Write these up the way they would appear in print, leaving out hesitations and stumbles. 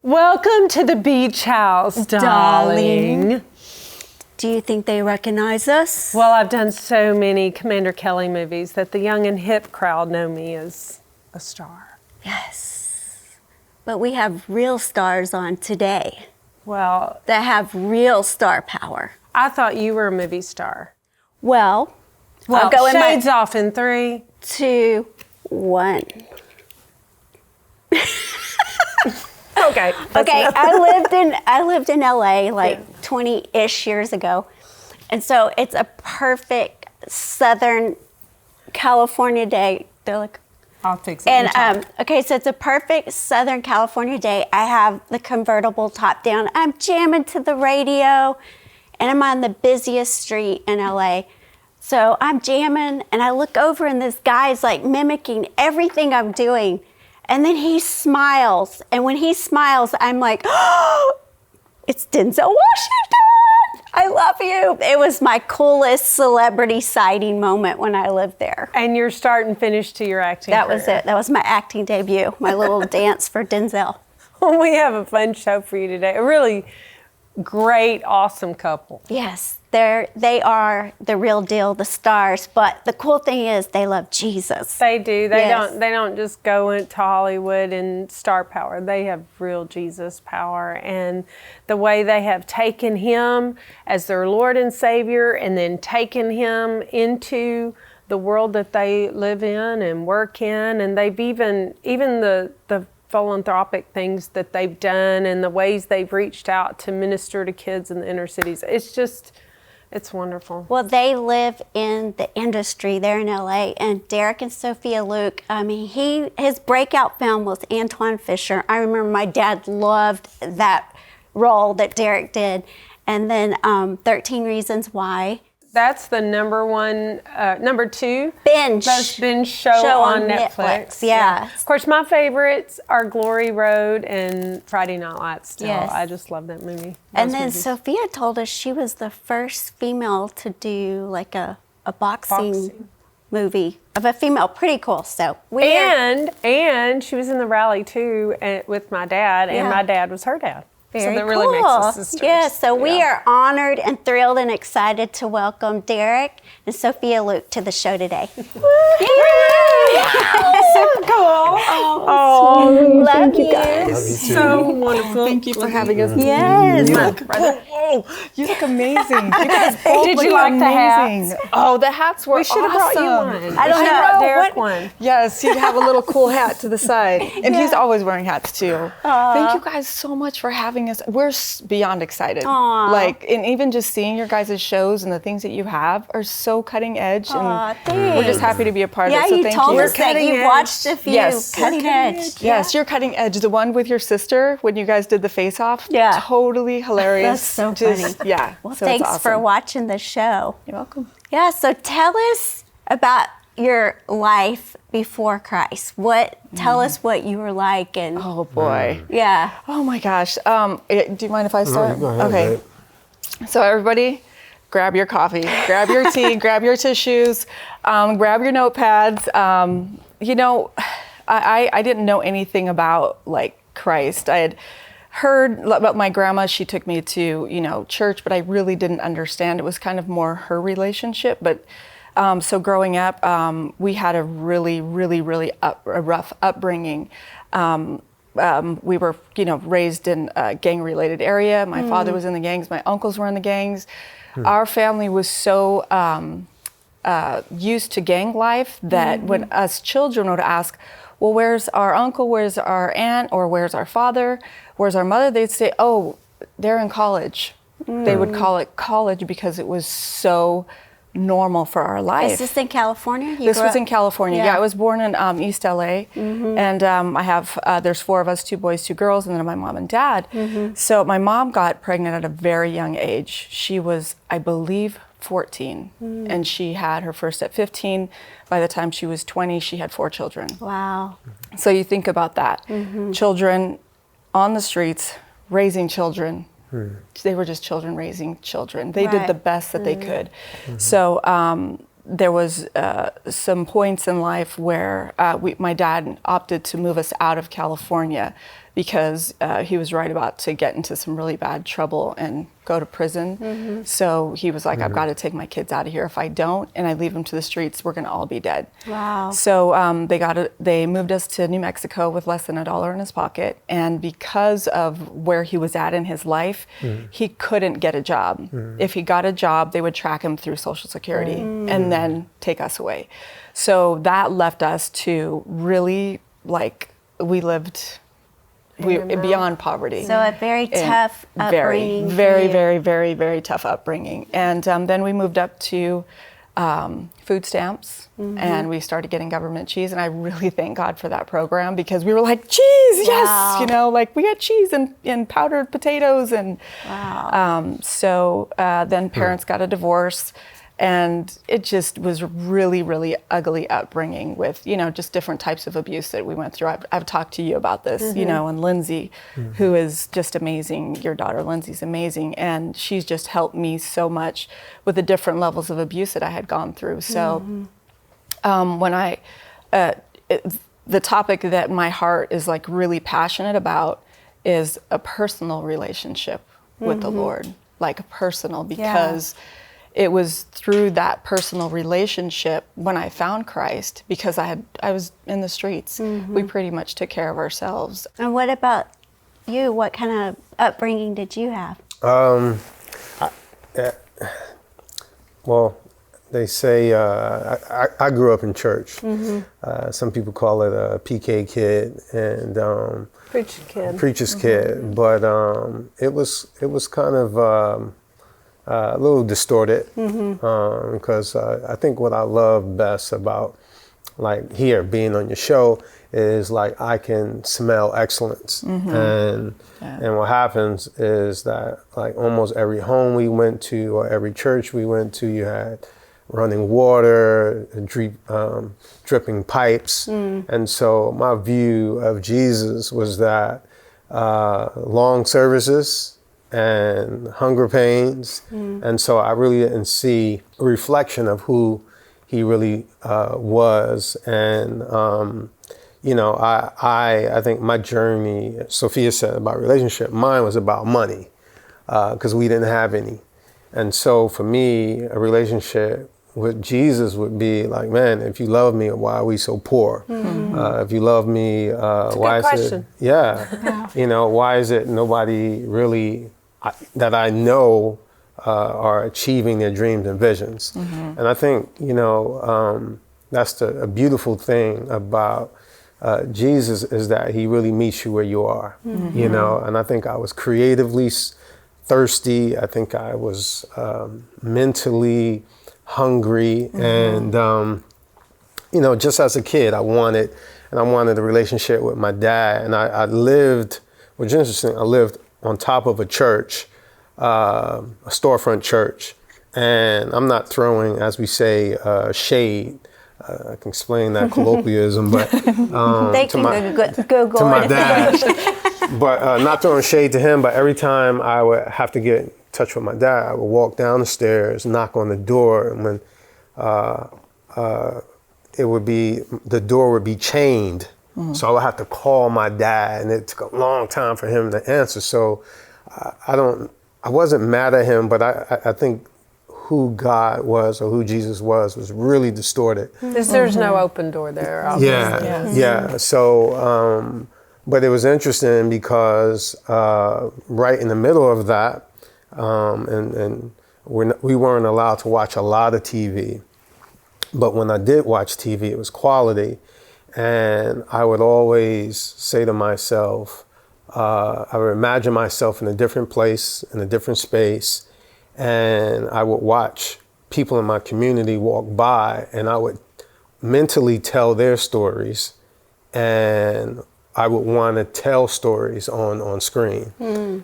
Welcome to the beach house, darling. Do you think they recognize us? Well, I've done so many Commander Kellie movies that the young and hip crowd know me as a star. Yes. But we have real stars on today Well, that have real star power. I thought you were a movie star. Well, I'll go in shades off in 3, 2, 1. Okay. Okay, I lived in LA like 20-ish years ago. And so it's a perfect Southern California day. They're like, I'll fix it. and okay, so it's a perfect Southern California day. I have the convertible top down. I'm jamming to the radio, and I'm on the busiest street in LA. So I'm jamming, and I look over, and this guy's like mimicking everything I'm doing. And then he smiles. And when he smiles, I'm like, oh, it's Denzel Washington. I love you. It was my coolest celebrity sighting moment when I lived there. And your start and finish to your acting That career. was it. That was my acting debut, my little dance for Denzel. We have a fun show for you today. A really great, awesome couple. Yes, they are the real deal, the stars. But the cool thing is they love Jesus. They do. They Yes. don't just go into Hollywood and star power. They have real Jesus power, and the way they have taken him as their Lord and Savior, and then taken him into the world that they live in and work in, and they've even the philanthropic things that they've done and the ways they've reached out to minister to kids in the inner cities. It's wonderful. Well, they live in the industry there in LA, and Derek and Sophia Luke, I mean, his breakout film was Antoine Fisher. I remember my dad loved that role that Derek did. And then 13 Reasons Why. That's the number 2 Binge. most binge show on Netflix. Yeah. Of course, my favorites are Glory Road and Friday Night Lights. Still, Yes. I just love that movie. And Those then movies. Sophia told us she was the first female to do like a boxing movie of a female. Pretty cool. So and she was in the rally too with my dad, and Yeah. my dad was her dad. Very so that cool. really makes us sisters. Yes, so we are honored and thrilled and excited to welcome Derek and Sophia Luke to the show today. So cool. Oh, love you guys. Love you too. So wonderful. Thank you for having us. Yes. Whoa, you look amazing. You guys both Did look you like the amazing. hats? Oh, the hats were We should have brought you one. I don't We should know. have brought Derek What? one. Yes, you'd have a little cool hat to the side. And he's always wearing hats too. Thank you guys so much for having us. We're beyond excited. Like, and even just seeing your guys' shows and the things that you have are so cutting edge. And we're just happy to be a part Yeah, of it. So you thank told you. us that you watched a few Yes. cutting edge. Yes, you're cutting edge. The one with your sister when you guys did the face off. Yeah. Totally hilarious. That's so Just, funny. Yeah. Well, so thanks it's awesome. for watching the show. You're welcome. Yeah, so tell us about your life before Christ. Tell us what you were like and Oh boy. yeah. Oh my gosh. Do you mind if I start? Go ahead, Okay. babe. So everybody, grab your coffee, grab your tea, grab your tissues, grab your notepads. You know, I didn't know anything about like Christ. I had heard about my grandma. She took me to, church, but I really didn't understand. It was kind of more her relationship. But so growing up, we had a really, really, really rough upbringing. We were, raised in a gang-related area. My father was in the gangs. My uncles were in the gangs. Our family was so used to gang life that when us children would ask, well, where's our uncle, where's our aunt, or where's our father, where's our mother, they'd say, oh, they're in college. They would call it college because it was so normal for our life. Is this in California? This was in California. Yeah, I was born in East LA, and I have there's 4 of us, 2 boys, 2 girls, and then my mom and dad. So my mom got pregnant at a very young age. She was, I believe, 14, and she had her first at 15. By the time she was 20, she had 4 children. Wow. So you think about that. Children on the streets, raising children. They were just children raising children. They did the best that they could. So there was some points in life where my dad opted to move us out of California because he was right about to get into some really bad trouble and go to prison. So he was like, I've got to take my kids out of here. If I don't, and I leave them to the streets, we're going to all be dead. Wow. So they moved us to New Mexico with less than $1 in his pocket. And because of where he was at in his life, he couldn't get a job. If he got a job, they would track him through Social Security and then take us away. So that left us to really, like, we lived beyond poverty. So a very tough upbringing. Very tough upbringing. And then we moved up to food stamps, and we started getting government cheese. And I really thank God for that program, because we were like, cheese, yes, like we got cheese and powdered potatoes. And so then parents got a divorce. And it just was really, really ugly upbringing with, just different types of abuse that we went through. I've talked to you about this, and Lindsay, who is just amazing. Your daughter, Lindsay's amazing. And she's just helped me so much with the different levels of abuse that I had gone through. So when the topic that my heart is like really passionate about is a personal relationship with the Lord, like a personal, because it was through that personal relationship when I found Christ, because I was in the streets. We pretty much took care of ourselves. And what about you? What kind of upbringing did you have? Well, they say I grew up in church. Some people call it a PK kid and preacher's kid, but it was kind of a little distorted, because I think what I love best about like here being on your show is like I can smell excellence, and what happens is that like almost every home we went to or every church we went to, you had running water, dripping pipes, and so my view of Jesus was that long services and hunger pains. And so I really didn't see a reflection of who he really was. And, I think my journey, Sophia said about relationship, mine was about money, because we didn't have any. And so for me, a relationship with Jesus would be like, man, if you love me, why are we so poor? If you love me, why is it? Why is it nobody really that I know are achieving their dreams and visions? And I think, that's a beautiful thing about Jesus, is that he really meets you where you are, and I think I was creatively thirsty. I think I was mentally hungry, and, just as a kid, I wanted a relationship with my dad. And I lived, which is interesting, I lived on top of a church, a storefront church. And I'm not throwing, as we say, shade. I can explain that colloquialism, but they can go to my dad. But not throwing shade to him, but every time I would have to get in touch with my dad, I would walk down the stairs, knock on the door, and when the door would be chained. So I would have to call my dad, and it took a long time for him to answer. So I wasn't mad at him, but I think who God was or who Jesus was really distorted. There's no open door there, obviously. Yeah. So, but it was interesting because right in the middle of that, and we weren't allowed to watch a lot of TV. But when I did watch TV, it was quality. And I would always say to myself, I would imagine myself in a different place, in a different space, and I would watch people in my community walk by, and I would mentally tell their stories, and I would want to tell stories on screen.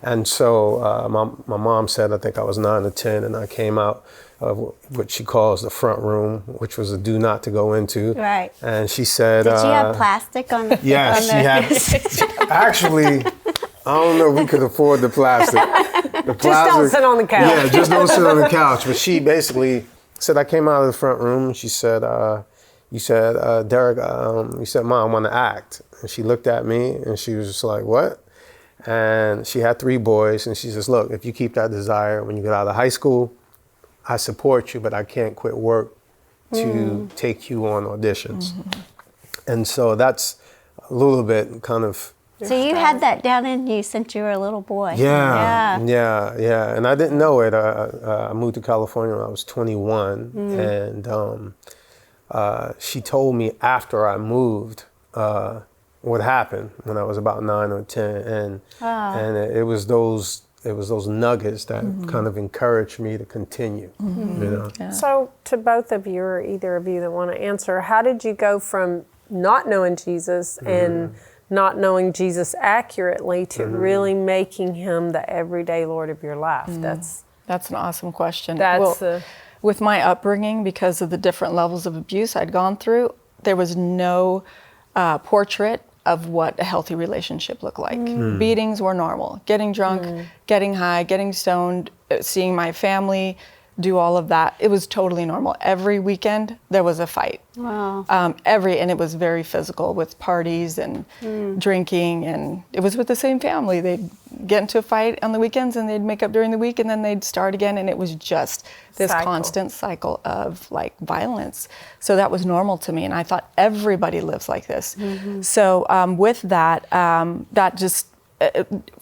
And so my mom said, I think I was 9 or 10, and I came out of what she calls the front room, which was a do not to go into. Right. And she said, did she have plastic on the yeah, she had. Actually, I don't know if we could afford the plastic. The plastic. Just don't sit on the couch. Yeah, just don't sit on the couch. But she basically said, I came out of the front room, and she said, you said, Derek, you said, Mom, I want to act. And she looked at me and she was just like, what? And she had 3 boys. And she says, look, if you keep that desire when you get out of high school, I support you, but I can't quit work to take you on auditions. And so that's a little bit kind of. So you had that down in you since you were a little boy. Yeah. And I didn't know it. I moved to California when I was 21. And she told me after I moved what happened when I was about 9 or 10. And it was those nuggets that kind of encouraged me to continue. You know? Yeah. So to both of you, or either of you that want to answer, how did you go from not knowing Jesus and not knowing Jesus accurately to really making him the everyday Lord of your life? That's an awesome question. That's with my upbringing, because of the different levels of abuse I'd gone through, there was no portrait of what a healthy relationship looked like. Beatings were normal. Getting drunk, getting high, getting stoned, seeing my family do all of that. It was totally normal. Every weekend there was a fight. Wow. And it was very physical with parties and drinking, and it was with the same family. They'd get into a fight on the weekends and they'd make up during the week and then they'd start again, and it was just this constant cycle of like violence. So that was normal to me, and I thought everybody lives like this. So with that,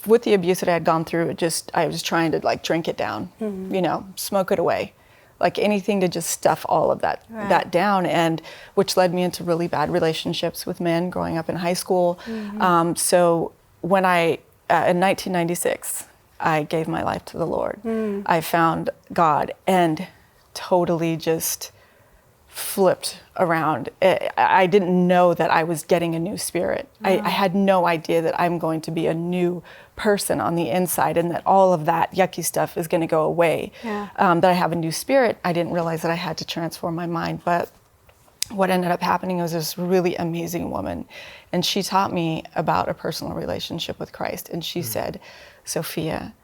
with the abuse that I had gone through, I was trying to like drink it down, smoke it away, like anything to just stuff all of that down, and which led me into really bad relationships with men growing up in high school. So when in 1996, I gave my life to the Lord. I found God and totally just flipped around. I didn't know that I was getting a new spirit. I had no idea that I'm going to be a new person on the inside and that all of that yucky stuff is going to go away. That I have a new spirit. I didn't realize that I had to transform my mind. But what ended up happening was this really amazing woman, and she taught me about a personal relationship with Christ. And she said, Sophia,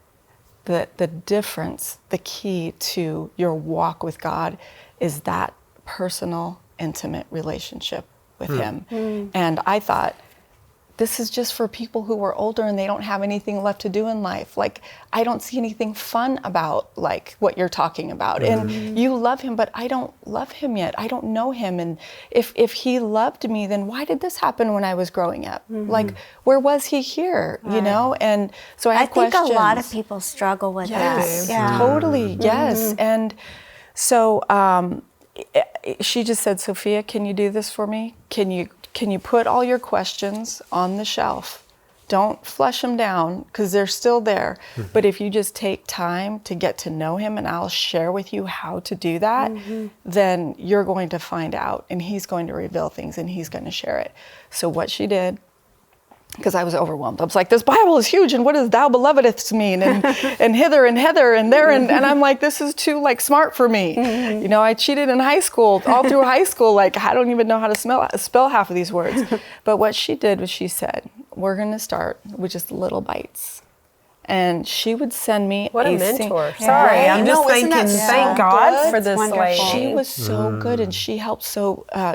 the difference, the key to your walk with God is that personal, intimate relationship with him. And I thought, this is just for people who are older and they don't have anything left to do in life. Like, I don't see anything fun about like what you're talking about. And you love him, but I don't love him yet. I don't know him. And if he loved me, then why did this happen when I was growing up? Like, where was he here? You know? And so I had questions. I think a lot of people struggle with that. Yeah. Totally, yes. And so she just said, Sophia, can you do this for me? Can you put all your questions on the shelf? Don't flush them down, because they're still there. But if you just take time to get to know him, and I'll share with you how to do that, then you're going to find out, and he's going to reveal things, and he's going to share it. So what she did, because I was overwhelmed. I was like, this Bible is huge, and what does thou belovedest mean? And hither and hither and there, and I'm like, this is too like smart for me. You know, I cheated in high school, all through high school, like I don't even know how to spell half of these words. But what she did was she said, we're gonna start with just little bites. And she would send me a mentor. Sorry, I'm just thinking, thank God for this lady. She was so good, and she helped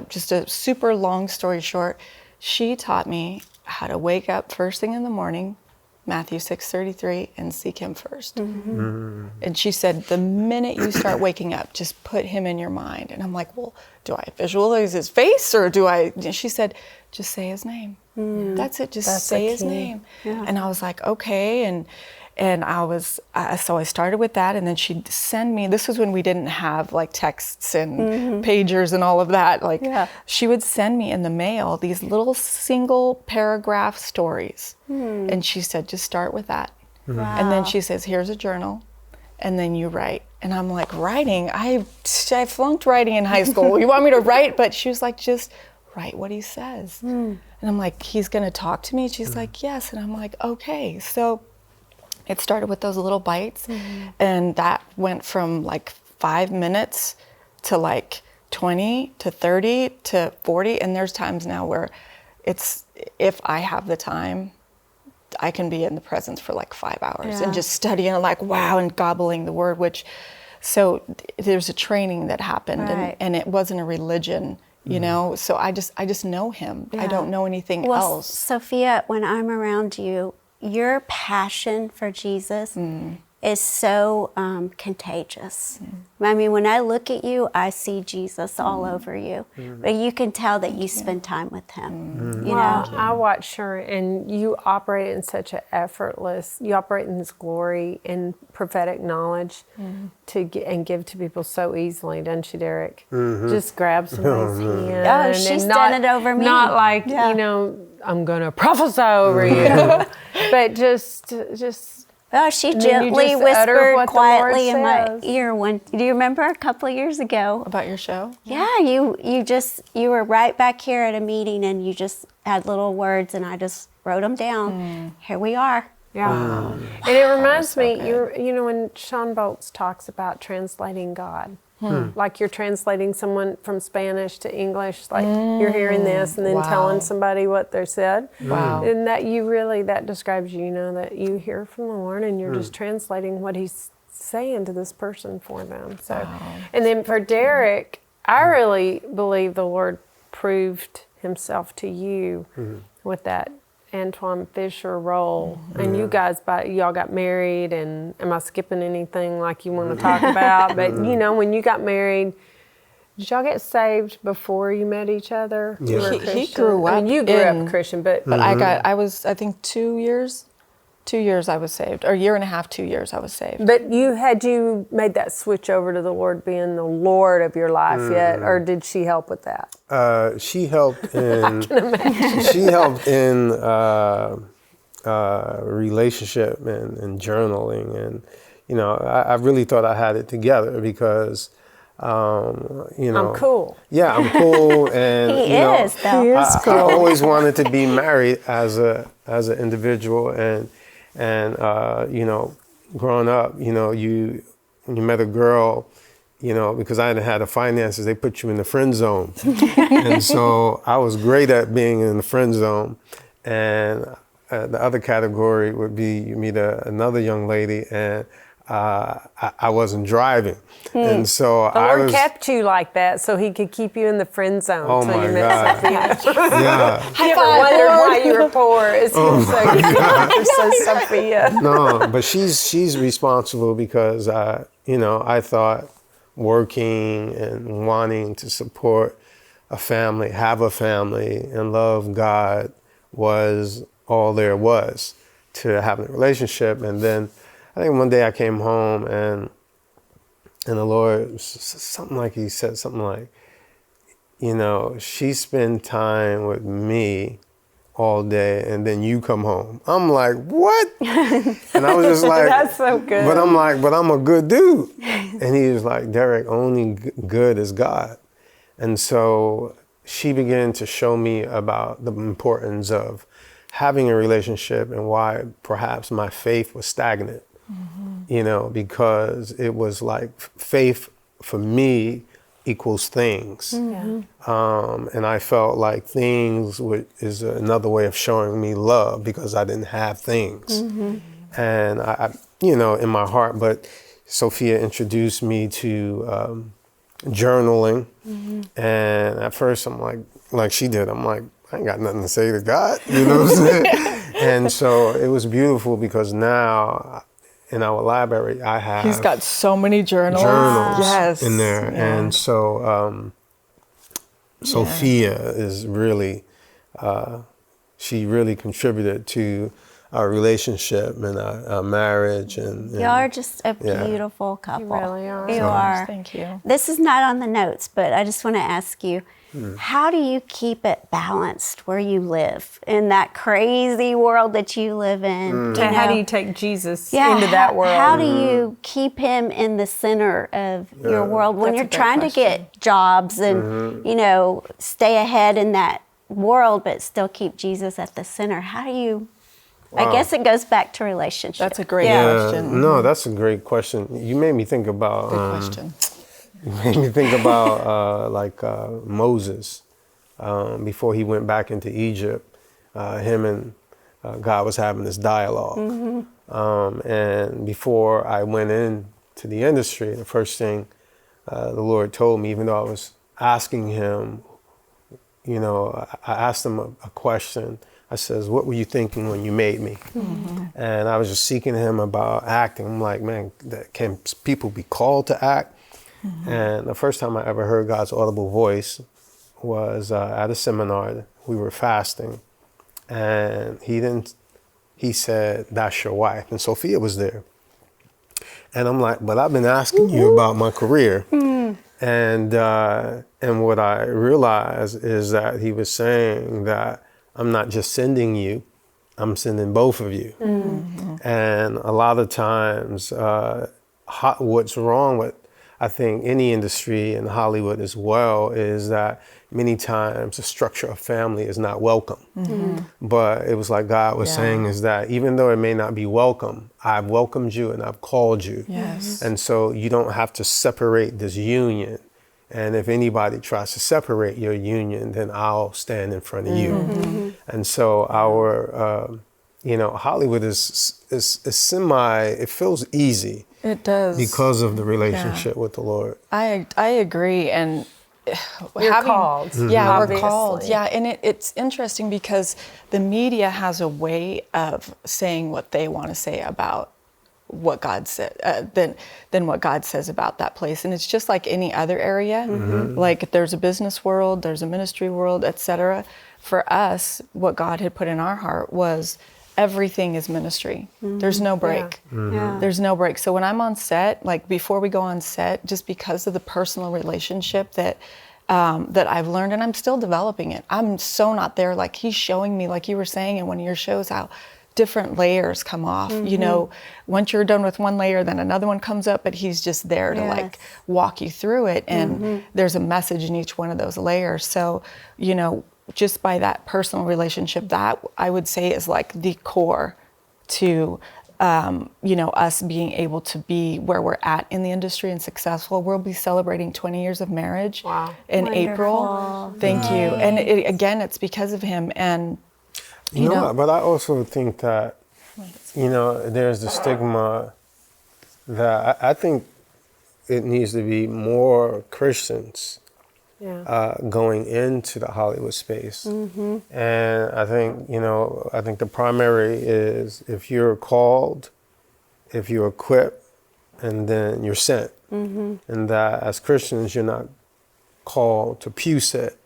just a super long story short, she taught me how to wake up first thing in the morning, Matthew 6:33, and seek him first. And she said, the minute you start waking up, just put him in your mind. And I'm like, well, do I visualize his face, or do I? She said, just say his name. That's it, just say his name. And I was like, okay. And I was, so I started with that, and then she'd send me, this was when we didn't have like texts and pagers and all of that. Like she would send me in the mail these little single paragraph stories. And she said, just start with that. And then she says, here's a journal, and then you write. And I'm like, writing? I flunked writing in high school. You want me to write? But she was like, just write what he says. And I'm like, he's gonna talk to me? She's like, yes. And I'm like, okay. So it started with those little bites, and that went from like 5 minutes to like 20 to 30 to 40. And there's times now where if I have the time, I can be in the presence for like 5 hours and just studying, like, wow, and gobbling the word, so there's a training that happened, and it wasn't a religion. you know? So I just know him. I don't know anything Well, else. Sophia, when I'm around you, your passion for Jesus is so contagious. I mean, when I look at you, I see Jesus all over you. But you can tell that you spend time with him. You Well, know? I watch her, and you operate in such an effortless. You operate in His glory and prophetic knowledge and give to people so easily, doesn't she, Derek? Just grab somebody's hand. Oh, she's and done it over me. Not like Yeah. you know, I'm gonna prophesy over you, but just. Oh, she And then you gently just utter whispered what the quietly Lord in my says. ear one. Do you remember a couple of years ago? About your show? Yeah, you were right back here at a meeting and you just had little words and I just wrote them down. Here we are. Yeah. And it reminds so me, good. you know, when Sean Boltz talks about translating God, like you're translating someone from Spanish to English, like you're hearing this and then Wow. telling somebody what they said. Wow. And that describes you, you know, that you hear from the Lord and you're just translating what He's saying to this person for them. So, and then for Derek, I really believe the Lord proved Himself to you with that Antoine Fisher role, and you guys, y'all got married. And am I skipping anything like you want to talk about? But you know, when you got married, did y'all get saved before you met each other? Yeah. You were He Christian? grew I mean, up you grew in- up Christian, but I was, I think 2 years I was saved, or a year and a half, 2 years I was saved. But you made that switch over to the Lord being the Lord of your life yet, or did she help with that? She helped in. She helped in relationship and journaling, and you know, I really thought I had it together because, you know, I'm cool. Yeah, I'm cool, and He you know, is, though. He is I always wanted to be married as an individual, and you know, growing up, you know, when you met a girl, you know, because I hadn't had the finances, they put you in the friend zone, and so I was great at being in the friend zone, and the other category would be you meet another young lady, and I wasn't driving, and so The I Lord was. kept you like that so He could keep you in the friend zone Oh until my you met God. Sophia. Yeah. You ever wondered why you were poor? It's so Sophia. No, but she's responsible because you know, I thought working and wanting to support a family, have a family, and love God was all there was to having a relationship. And then I think one day I came home and the Lord, He said something like, you know, she spent time with me all day and then you come home. I'm like, what? And I was just like, That's so good. But I'm like, but I'm a good dude. And he was like, Derek, only good is God. And so she began to show me about the importance of having a relationship and why perhaps my faith was stagnant, you know, because it was like faith for me equals things. And I felt like things is another way of showing me love because I didn't have things. And I, you know, in my heart, but Sophia introduced me to journaling. And at first I'm like she did, I'm like, I ain't got nothing to say to God, you know what I'm saying? And so it was beautiful because now in our library, I have He's got so many journals. Yes. in there. Yeah. And so Sophia is really, she really contributed to our relationship and our marriage. And Y'all are just a Yeah. beautiful couple. You really are. You So are. Thank you. This is not on the notes, but I just want to ask you, how do you keep it balanced where you live in that crazy world that you live in? And how do you take Jesus into that world? How do you keep him in the center of your world when That's a you're great trying to get jobs and, you know, stay ahead in that world, but still keep Jesus at the center? How do you, I guess it goes back to relationship. That's a great Yeah, question. no, that's a great question. You made me think about Good question. you made me think about Moses before he went back into Egypt. Him and God was having this dialogue, and before I went into the industry, the first thing the Lord told me, even though I was asking Him you know, I asked him a question. I says, what were you thinking when you made me? And I was just seeking him about acting. I'm like, man, can people be called to act? And the first time I ever heard God's audible voice was at a seminar. We were fasting, and he said, that's your wife. And Sophia was there. And I'm like, but I've been asking you about my career. And what I realized is that he was saying that I'm not just sending you, I'm sending both of you. And a lot of times, what's wrong with, I think, any industry in Hollywood as well, is that many times the structure of family is not welcome. But it was like God was saying is that even though it may not be welcome, I've welcomed you and I've called you. Yes. And so you don't have to separate this union. And if anybody tries to separate your union, then I'll stand in front of you. And so our, you know, Hollywood is it feels easy. It does. Because of the relationship with the Lord. I agree. And You're called. Yeah, obviously. we're called. Yeah, and it's interesting because the media has a way of saying what they want to say about what God said, than what God says about that place. And it's just like any other area. Like there's a business world, there's a ministry world, etc. For us, what God had put in our heart was everything is ministry. There's no break. There's no break. So when I'm on set, like before we go on set, just because of the personal relationship that I've learned, and I'm still developing it. I'm so not there. Like he's showing me, like you were saying in one of your shows, how different layers come off. You know, once you're done with one layer, then another one comes up, but he's just there to like walk you through it. And there's a message in each one of those layers. So, you know, just by that personal relationship, that I would say is like the core to, you know, us being able to be where we're at in the industry and successful. We'll be celebrating 20 years of marriage in April. Thank you. And again, it's because of him. And you know, but I also think that, you know, there's the stigma that I think it needs to be more Christians going into the Hollywood space. And I think, you know, I think the primary is if you're called, if you're equipped, and then you're sent. And that as Christians, you're not called to pew sit.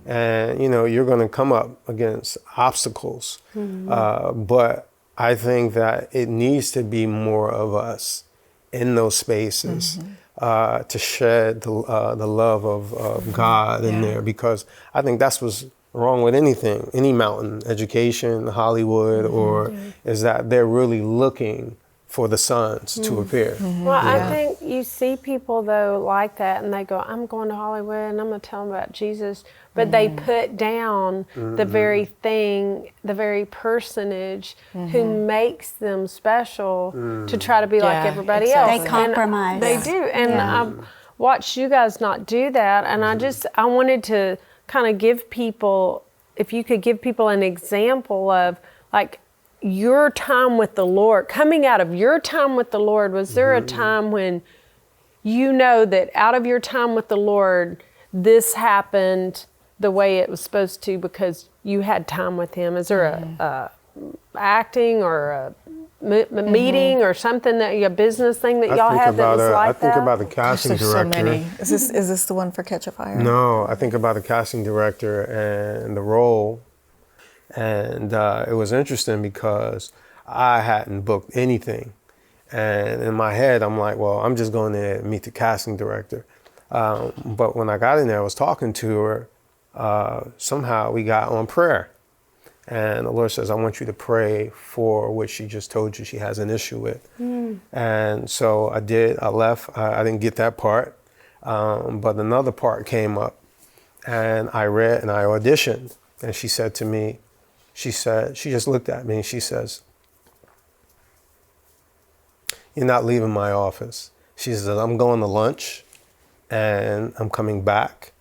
And, you know, you're going to come up against obstacles. But I think that it needs to be more of us in those spaces to shed the love of God in there, because I think that's what's wrong with anything, any mountain, education, Hollywood, or is that they're really looking for the sons to appear. Well, I think you see people, though, like that, and they go, I'm going to Hollywood, and I'm going to tell them about Jesus. But they put down the very thing, the very personage who makes them special to try to be like everybody else. They compromise. And they do. And I've watched you guys not do that. And I wanted to kind of give people, if you could give people an example of, like, your time with the Lord, coming out of your time with the Lord, was there a time when you know that out of your time with the Lord, this happened the way it was supposed to because you had time with Him? Is there a acting or a meeting or something, that a business thing that y'all had that was like that? I think about the casting there's director. so many. Is this the one for Catch a Fire? No, I think about the casting director and the role. And it was interesting because I hadn't booked anything. And in my head, I'm like, well, I'm just going there to meet the casting director. But when I got in there, I was talking to her. Somehow we got on prayer. And the Lord says, I want you to pray for what she just told you she has an issue with. And so I did. I left. I didn't get that part. But another part came up. And I read and I auditioned. And she said to me, she just looked at me and she says, you're not leaving my office. She says, I'm going to lunch and I'm coming back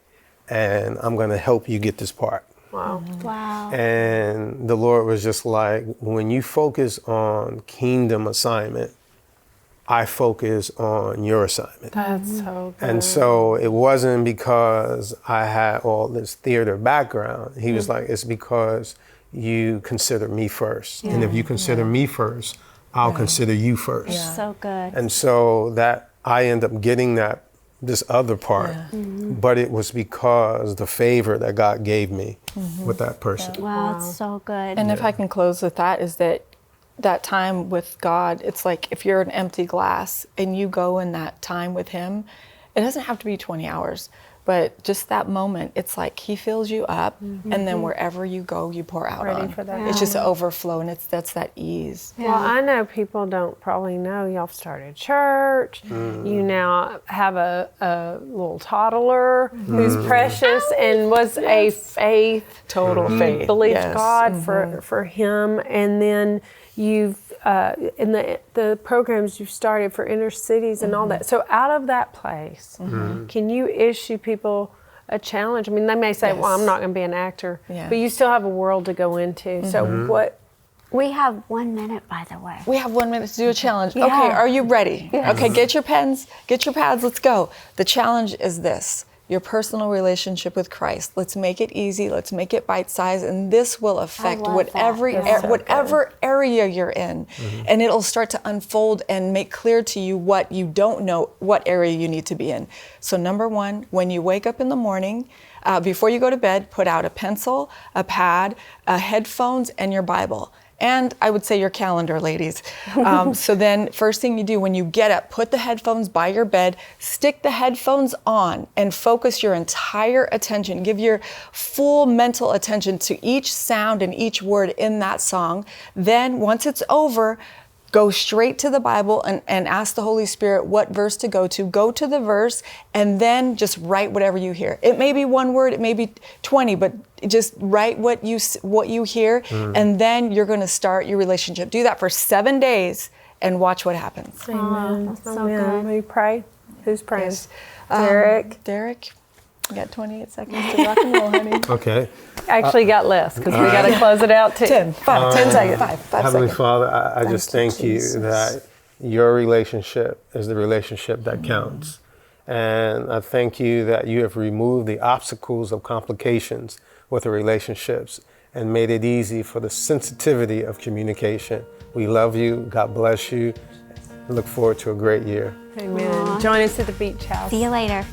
and I'm going to help you get this part. Wow. Wow. And the Lord was just like, when you focus on kingdom assignment, I focus on your assignment. That's so good. And so it wasn't because I had all this theater background. He was like, it's because you consider me first. And if you consider me first, I'll consider you first. Yeah. So good. And so that I end up getting this other part, but it was because the favor that God gave me with that person. Wow, it's so good. And if I can close with that, is that time with God, it's like if you're an empty glass and you go in that time with him, it doesn't have to be 20 hours, but just that moment, it's like he fills you up, and then wherever you go, you pour out Ready on. for that It's just an overflow, and that's that ease. Well, I know people don't probably know y'all started church. You now have a little toddler who's precious and was a faith. Total faith. Believed Yes. God for him. And then you've, in the programs you've started for inner cities and all that. So out of that place, can you issue people a challenge? I mean, they may say, well, I'm not going to be an actor, but you still have a world to go into. So what? We have 1 minute, by the way. We have 1 minute to do a challenge. Yeah. Okay, are you ready? Okay, get your pens, get your pads, let's go. The challenge is this: your personal relationship with Christ. Let's make it easy, let's make it bite-sized, and this will affect love whatever area you're in. And it'll start to unfold and make clear to you what you don't know, what area you need to be in. So number one, when you wake up in the morning, before you go to bed, put out a pencil, a pad, headphones, and your Bible. And I would say your calendar, ladies. So then first thing you do when you get up, put the headphones by your bed, stick the headphones on, and focus your entire attention. Give your full mental attention to each sound and each word in that song. Then once it's over, go straight to the Bible and ask the Holy Spirit what verse to go to. Go to the verse and then just write whatever you hear. It may be one word, it may be 20, but just write what you hear, and then you're going to start your relationship. Do that for 7 days and watch what happens. Amen. That's so Amen. good. Will you pray? Who's praying? Yes. Derek? You got 28 seconds to rock and roll, honey. Okay. Actually got less because we got to close it out too. 10 seconds. Five Heavenly seconds. Father, I just thank Jesus. you that your relationship is the relationship that counts. And I thank you that you have removed the obstacles of complications with the relationships and made it easy for the sensitivity of communication. We love you. God bless you. I look forward to a great year. Amen. Join us at the beach house. See you later.